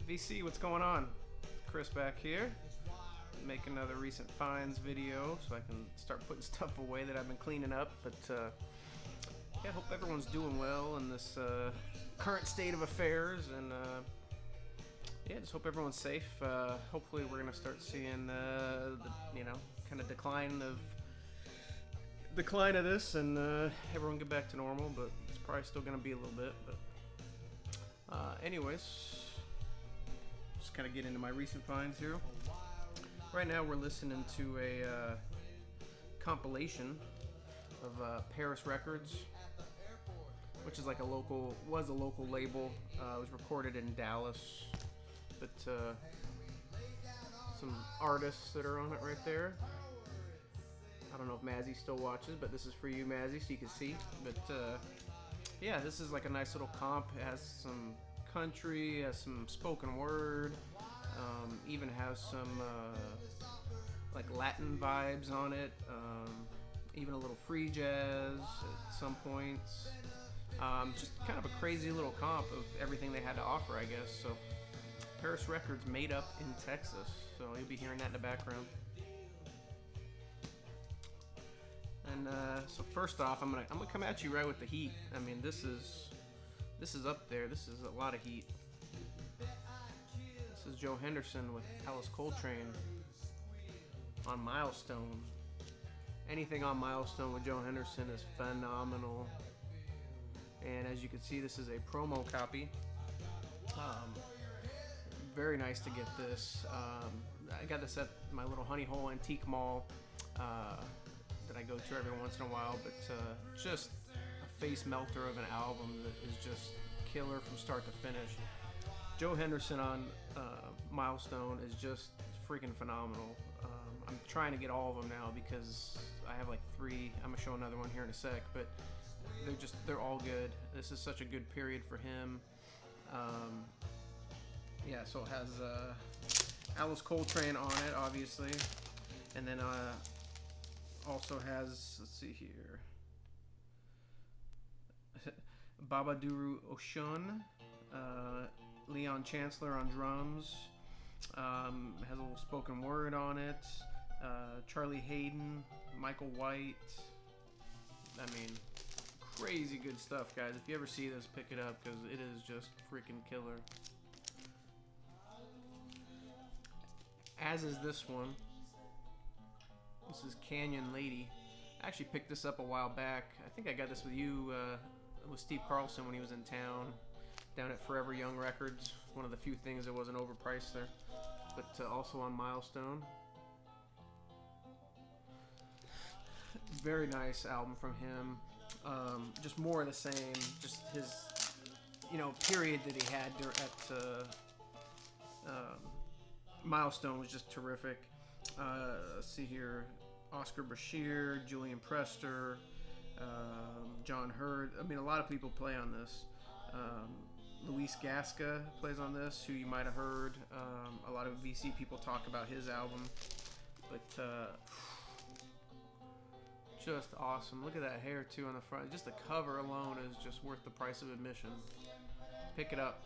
VC, what's going on? Chris back here. Make another recent finds video so I can start putting stuff away that I've been cleaning up. But yeah, I hope everyone's doing well in this current state of affairs, and yeah, just hope everyone's safe. Hopefully, we're gonna start seeing the kind of decline of this, and everyone get back to normal. But it's probably still gonna be a little bit. But anyways, just kind of get into my recent finds here. Right now we're listening to a compilation of Parish Records, which is like was a local label. It was recorded in Dallas, but some artists that are on it right there. I don't know if Mazzy still watches, but this is for you, Mazzy, so you can see. But yeah, this is like a nice little comp. It has some country, has some spoken word, even has some like Latin vibes on it, even a little free jazz at some points. Just kind of a crazy little comp of everything they had to offer, I guess. So Parish Records, made up in Texas, so you'll be hearing that in the background. And so first off, I'm gonna come at you right with the heat. I mean, this is up there. This is a lot of heat. This is Joe Henderson with Alice Coltrane on Milestone. Anything on Milestone with Joe Henderson is phenomenal. And as you can see, this is a promo copy. Very nice to get this. I got this at my little Honey Hole Antique Mall that I go to every once in a while, but just a face melter of an album that is just killer from start to finish. Joe Henderson on Milestone is just freaking phenomenal. I'm trying to get all of them now because I have like 3. I'm gonna show another one here in a sec, but they're all good. This is such a good period for him. Yeah, so it has Alice Coltrane on it, obviously, and then also has, let's see here, Babaduru Oshun, Leon Chancellor on drums, has a little spoken word on it, Charlie Hayden, Michael White. I mean, crazy good stuff, guys. If you ever see this, pick it up because it is just freaking killer. As is this one. This is Canyon Lady. I actually picked this up a while back. I think I got this with you, with Steve Carlson when he was in town, down at Forever Young Records. One of the few things that wasn't overpriced there. But also on Milestone. Very nice album from him. Just more of the same. Just his, period that he had at Milestone was just terrific. Let's see here. Oscar Bashir, Julian Prester, John Hurd. I mean, a lot of people play on this. Luis Gasca plays on this, who you might have heard. A lot of VC people talk about his album. But just awesome. Look at that hair, too, on the front. Just the cover alone is just worth the price of admission. Pick it up.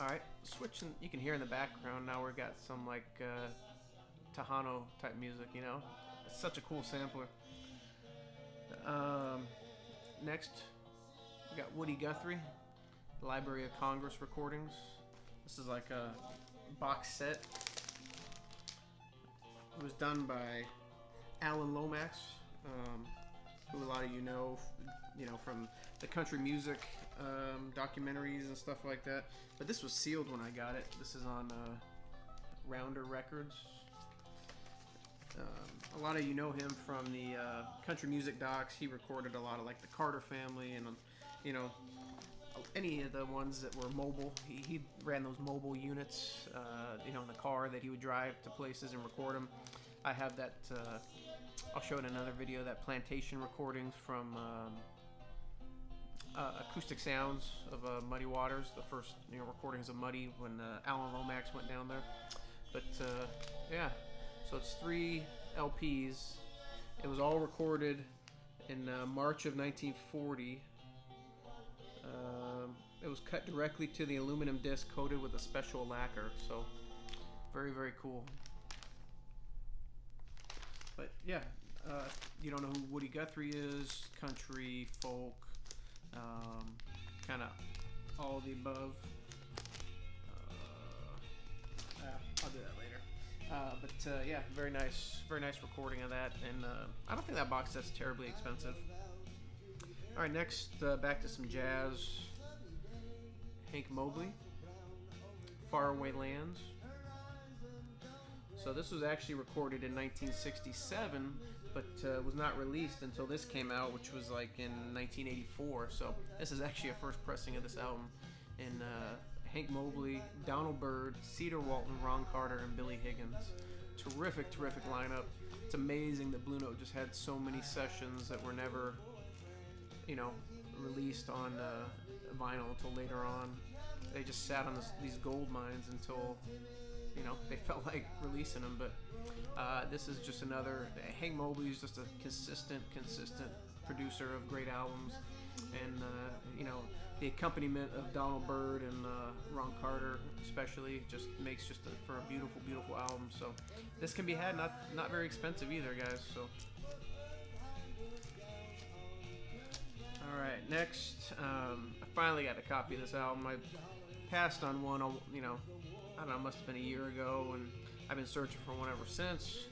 Alright, switching. You can hear in the background now we've got some like Tejano type music, It's such a cool sampler. Next, we got Woody Guthrie, Library of Congress recordings. This is like a box set. It was done by Alan Lomax, who a lot of you know from the country music documentaries and stuff like that. But this was sealed when I got it. This is on Rounder Records. A lot of you know him from the country music docs. He recorded a lot of like the Carter Family and any of the ones that were mobile. He ran those mobile units, in the car that he would drive to places and record them. I have that. I'll show in another video that plantation recordings from Acoustic Sounds of Muddy Waters, the first recordings of Muddy when Alan Lomax went down there. But yeah, so it's 3 LPs. It was all recorded in March of 1940. it was cut directly to the aluminum disc, coated with a special lacquer. So very, very cool. But yeah, you don't know who Woody Guthrie is? Country, folk, kind of all of the above. I'll do that later. But yeah, very nice recording of that. And I don't think that box set's terribly expensive. All right, next, back to some jazz. Hank Mobley, Faraway Lands. So this was actually recorded in 1967, but was not released until this came out, which was like in 1984. So this is actually a first pressing of this album. And Hank Mobley, Donald Byrd, Cedar Walton, Ron Carter, and Billy Higgins. Terrific lineup. It's amazing that Blue Note just had so many sessions that were never, you know, released on vinyl until later on. They just sat on these gold mines until, you know, they felt like releasing them. But this is just another. Hank Mobley is just a consistent producer of great albums, and you know, the accompaniment of Donald Byrd and Ron Carter especially just makes for a beautiful album. So this can be had, not very expensive either, guys. So all right, next, I finally got a copy of this album. I passed on one, you know, I don't know, must have been a year ago, and I've been searching for one ever since.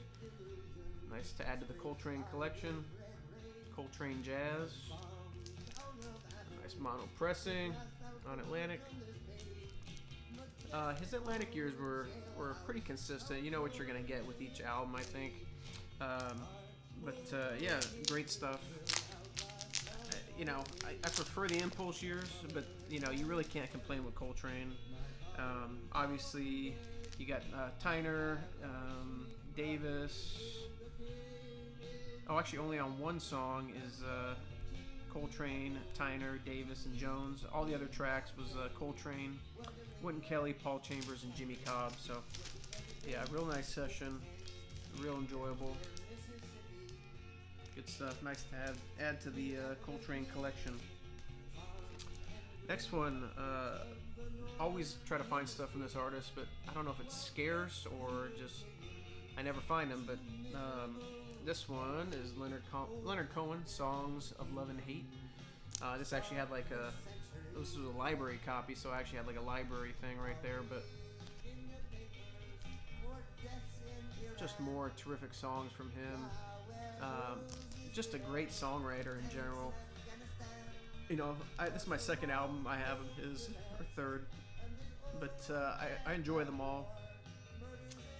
Nice to add to the Coltrane collection. Coltrane Jazz. Nice mono pressing on Atlantic. His Atlantic years were pretty consistent. You know what you're going to get with each album, I think. Yeah, great stuff. You know, I prefer the Impulse years, but, you know, you really can't complain with Coltrane. Obviously, you got Tyner, Davis. Oh, actually, only on one song is Coltrane, Tyner, Davis, and Jones. All the other tracks was Coltrane, Wynton Kelly, Paul Chambers, and Jimmy Cobb. So, yeah, real nice session, real enjoyable. Good stuff. Nice to add to the Coltrane collection. Next one, always try to find stuff from this artist, but I don't know if it's scarce or just I never find them. But this one is Leonard Cohen, Songs of Love and Hate. This actually had like this was a library copy, so I actually had like a library thing right there. But just more terrific songs from him. Just a great songwriter in general. You know, this is my second album I have of his, or third, but I enjoy them all.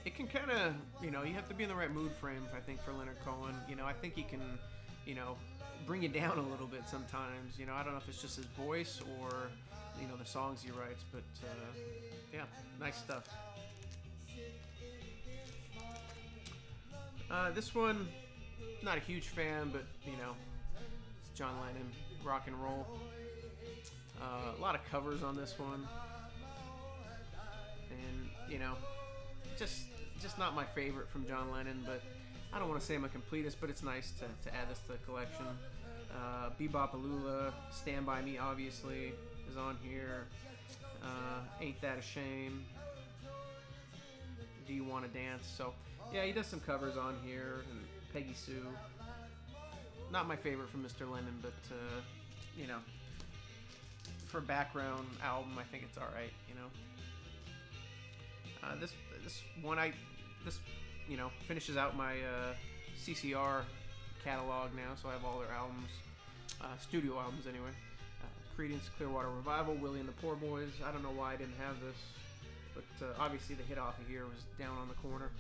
It can kind of, you know, you have to be in the right mood frame, I think, for Leonard Cohen. You know, I think he can, you know, bring you down a little bit sometimes. You know, I don't know if it's just his voice or, you know, the songs he writes, but yeah, nice stuff. This one, not a huge fan, but, you know, it's John Lennon, rock and roll. A lot of covers on this one, and, you know, just not my favorite from John Lennon, but I don't want to say I'm a completist, but it's nice to add this to the collection. Bebop-A-Lula, Stand By Me, obviously, is on here. Ain't That a Shame? Do You Want to Dance? So, yeah, he does some covers on here, and Peggy Sue. Not my favorite from Mr. Lennon, but, you know, for a background album, I think it's alright, you know. This you know, finishes out my CCR catalog now, so I have all their albums, studio albums anyway. Creedence Clearwater Revival, Willie and the Poor Boys. I don't know why I didn't have this, but obviously the hit off of here was Down on the Corner,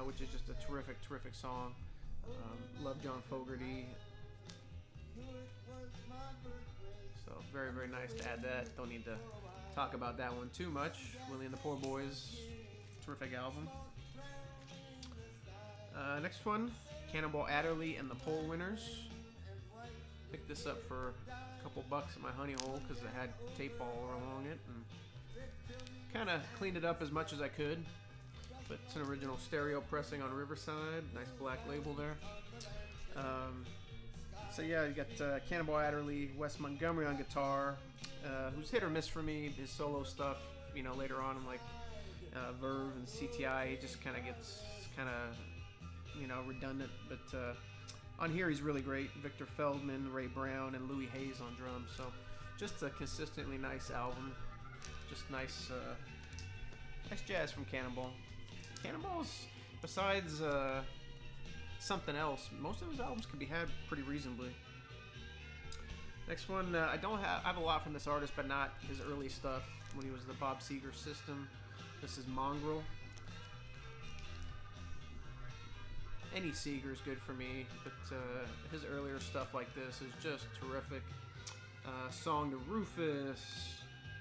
which is just a terrific song. Love John Fogerty. So very nice to add that. Don't need to talk about that one too much. Willie and the Poor Boys, terrific album. Next one, Cannonball Adderley and the Poll Winners. Picked this up for a couple bucks at my honey hole because it had tape all along it, and kind of cleaned it up as much as I could. But it's an original stereo pressing on Riverside. Nice black label there. So yeah, you got Cannonball Adderley, Wes Montgomery on guitar, who's hit or miss for me. His solo stuff, you know, later on in like Verve and CTI, he just kind of gets kind of, you know, redundant. But on here he's really great. Victor Feldman, Ray Brown, and Louis Hayes on drums. So just a consistently nice album. Just nice, nice jazz from Cannonball. Cannonball's, besides something else, most of his albums can be had pretty reasonably. Next one, I have a lot from this artist, but not his early stuff when he was the Bob Seger system. This is Mongrel. Any Seger is good for me, but his earlier stuff like this is just terrific. Song to Rufus,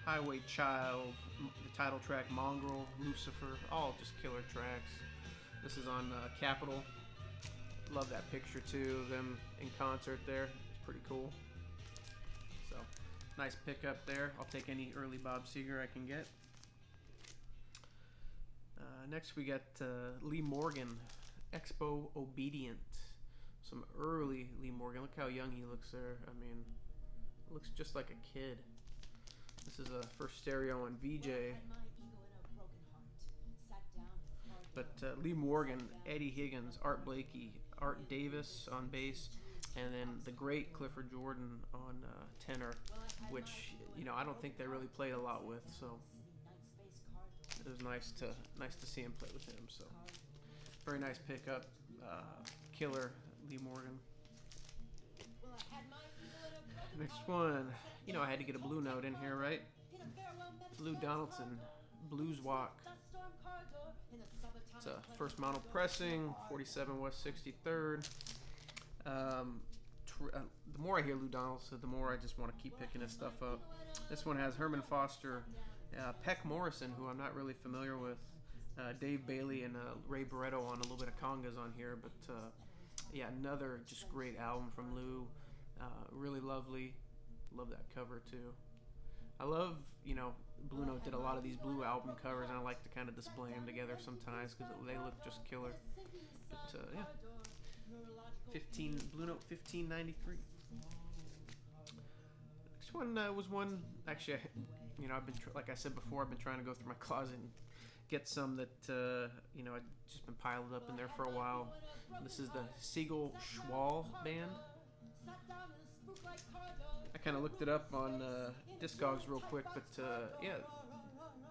Highway Child, the title track Mongrel, Lucifer, all just killer tracks. This is on Capitol. Love that picture too of them in concert there. It's pretty cool. So nice pickup there. I'll take any early Bob Seger I can get. Next we got Lee Morgan, Expo Obedient. Some early Lee Morgan. Look how young he looks there. I mean, looks just like a kid. This is a first stereo on VJ. But Lee Morgan, Eddie Higgins, Art Blakey, Art Davis on bass, and then the great Clifford Jordan on tenor, which, you know, I don't think they really played a lot with, so it was nice to see him play with him. So very nice pickup, killer Lee Morgan. Next one, you know, I had to get a blue note in here, right? Lou Donaldson, Blues Walk. It's a first mono pressing, 47 West 63rd. The more I hear Lou Donaldson, the more I just want to keep picking his stuff up. This one has Herman Foster, Peck Morrison, who I'm not really familiar with, Dave Bailey, and Ray Barretto on a little bit of congas on here. But yeah, another just great album from Lou. Really lovely. Love that cover too. I love, you know, Blue Note did a lot of these Blue album covers, and I like to kind of display them together sometimes because they look just killer. But yeah, Blue Note 1593. Next one was one, actually, you know, I've been, like I said before, I've been trying to go through my closet and get some that, you know, I've just been piled up in there for a while. This is the Seagull Schwall Band. I kind of looked it up on Discogs real quick, but yeah,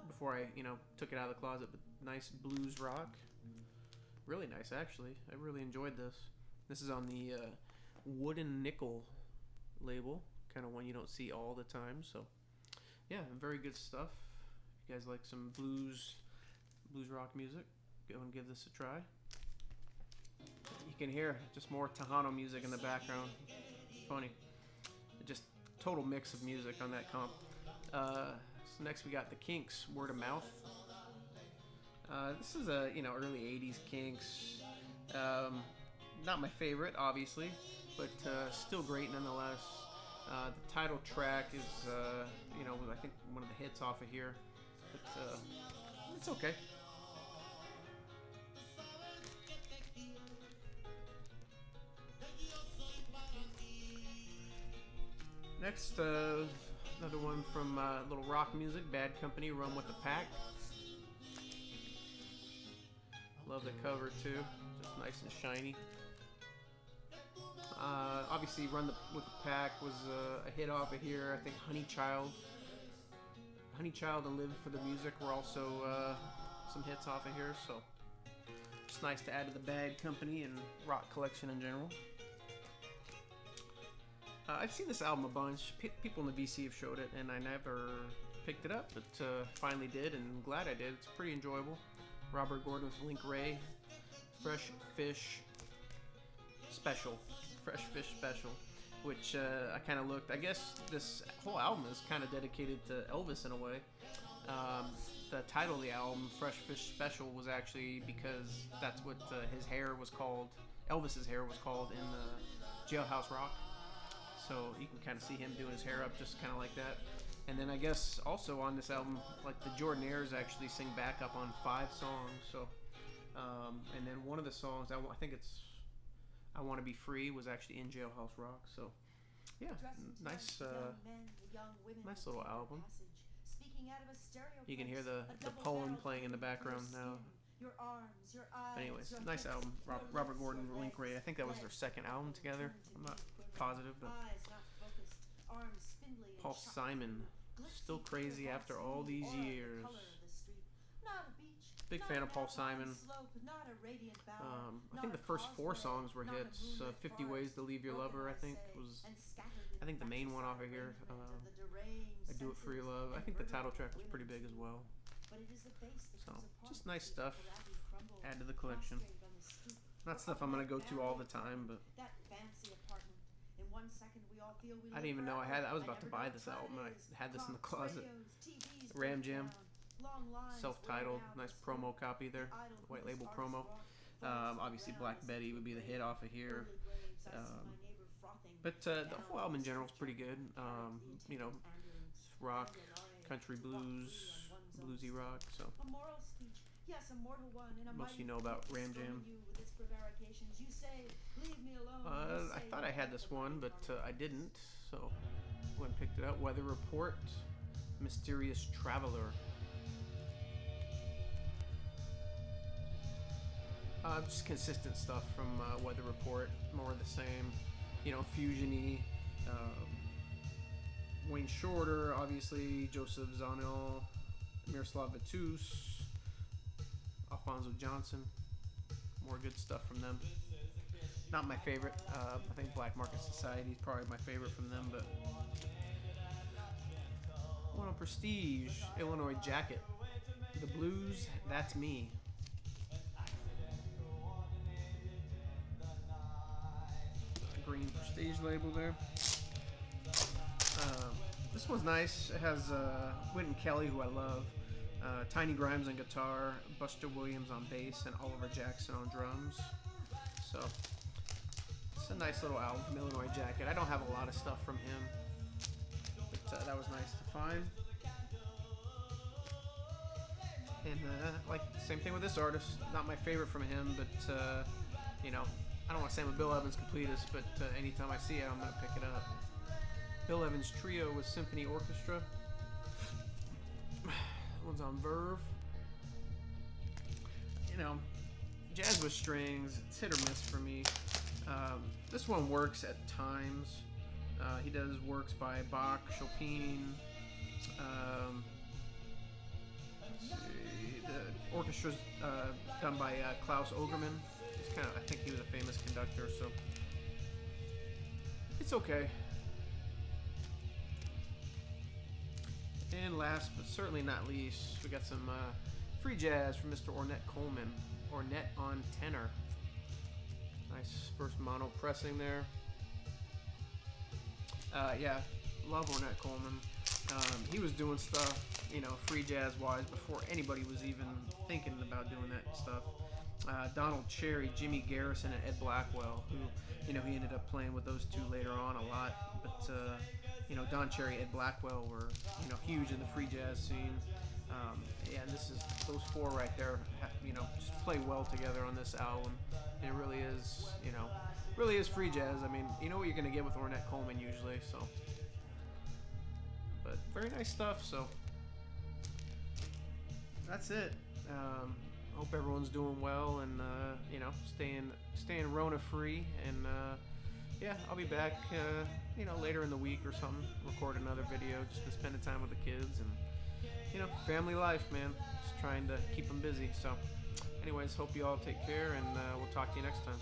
before I, you know, took it out of the closet. But nice blues rock, really nice actually. I really enjoyed this. This is on the Wooden Nickel label, kind of one you don't see all the time. So yeah, very good stuff. If you guys like some blues rock music, go and give this a try. You can hear just more Tejano music in the background. Funny. Just total mix of music on that comp. So next we got the Kinks, Word of Mouth. This is a, you know, early 80s Kinks. Not my favorite, obviously, but still great nonetheless. The title track is, you know, I think one of the hits off of here. But it's okay. Next, another one from little rock music, Bad Company, Run with the Pack. Love the cover too, just nice and shiny. Obviously, Run with the Pack was a hit off of here. I think Honey Child and Live for the Music were also some hits off of here. So just nice to add to the Bad Company and rock collection in general. I've seen this album a bunch. People in the VC have showed it, and I never picked it up, but finally did, and glad I did. It's pretty enjoyable. Robert Gordon with Link Wray, Fresh Fish Special, which I kind of looked. I guess this whole album is kind of dedicated to Elvis in a way. The title of the album, Fresh Fish Special, was actually because that's what his hair was called. Elvis's hair was called in Jailhouse Rock. So you can kind of see him doing his hair up just kind of like that. And then I guess also on this album, like the Jordanaires actually sing backup on 5 songs. So, and then one of the songs, I think it's I Want to Be Free was actually in Jailhouse Rock. So yeah, nice nice little album. You can hear the poem playing in the background now. Anyways, nice album. Robert Gordon, Link Wray. I think that was their second album together. I'm not positive, but Paul Simon, still crazy after all these years. Big fan of Paul Simon. I think the first 4 songs were hits. 50 Ways to Leave Your Lover, I think the main one off of here. I Do It For Your Love. I think the title track was pretty big as well. So, just nice stuff. Add to the collection. Not stuff I'm going to go to all the time, but I didn't even know I was about to buy this album, and I had this in the closet. Ram Jam. Self-titled, nice promo copy there, white label promo. Obviously Black Betty would be the hit off of here, but the whole album in general is pretty good. You know, rock, country blues, bluesy rock. So most of you know about Ram Jam. I thought I had this one, but I didn't, so I went and picked it up. Weather Report, Mysterious Traveler. Just consistent stuff from Weather Report, more of the same, you know, fusion-y. Wayne Shorter, obviously, Joseph Zonil, Miroslav Vitus, Alfonso Johnson, more good stuff from them. Not my favorite. I think Black Market Society is probably my favorite from them, but one on Prestige, Illinois Jacket, The Blues, That's Me. Green Prestige label there. This one's nice. It has Wynton Kelly, who I love, Tiny Grimes on guitar, Buster Williams on bass, and Oliver Jackson on drums. So it's a nice little album from Illinois Jacket. I don't have a lot of stuff from him, but that was nice to find. And like same thing with this artist. Not my favorite from him, but you know, I don't want to say I'm a Bill Evans completist, but anytime I see it, I'm going to pick it up. Bill Evans Trio with Symphony Orchestra. One's on Verve. You know, jazz with strings, it's hit or miss for me. This one works at times. He does works by Bach, Chopin. Let's see, the orchestra's done by Klaus Ogerman. I think he was a famous conductor, so it's okay. And last but certainly not least, we got some free jazz from Mr. Ornette Coleman. Ornette on tenor. Nice first mono pressing there. Yeah, love Ornette Coleman. He was doing stuff, you know, free jazz wise before anybody was even thinking about doing that stuff. Donald Cherry, Jimmy Garrison, and Ed Blackwell, who, you know, he ended up playing with those two later on a lot. But, you know, Don Cherry, Ed Blackwell were, you know, huge in the free jazz scene. Yeah, and this is, those 4 right there, you know, just play well together on this album. And it really is, you know, really is free jazz. I mean, you know what you're going to get with Ornette Coleman usually, so. But very nice stuff, so. That's it. Hope everyone's doing well and you know, staying Rona free, and yeah, I'll be back you know, later in the week or something, record another video. Just been spending time with the kids and, you know, family life, man, just trying to keep them busy. So anyways, hope you all take care, and we'll talk to you next time.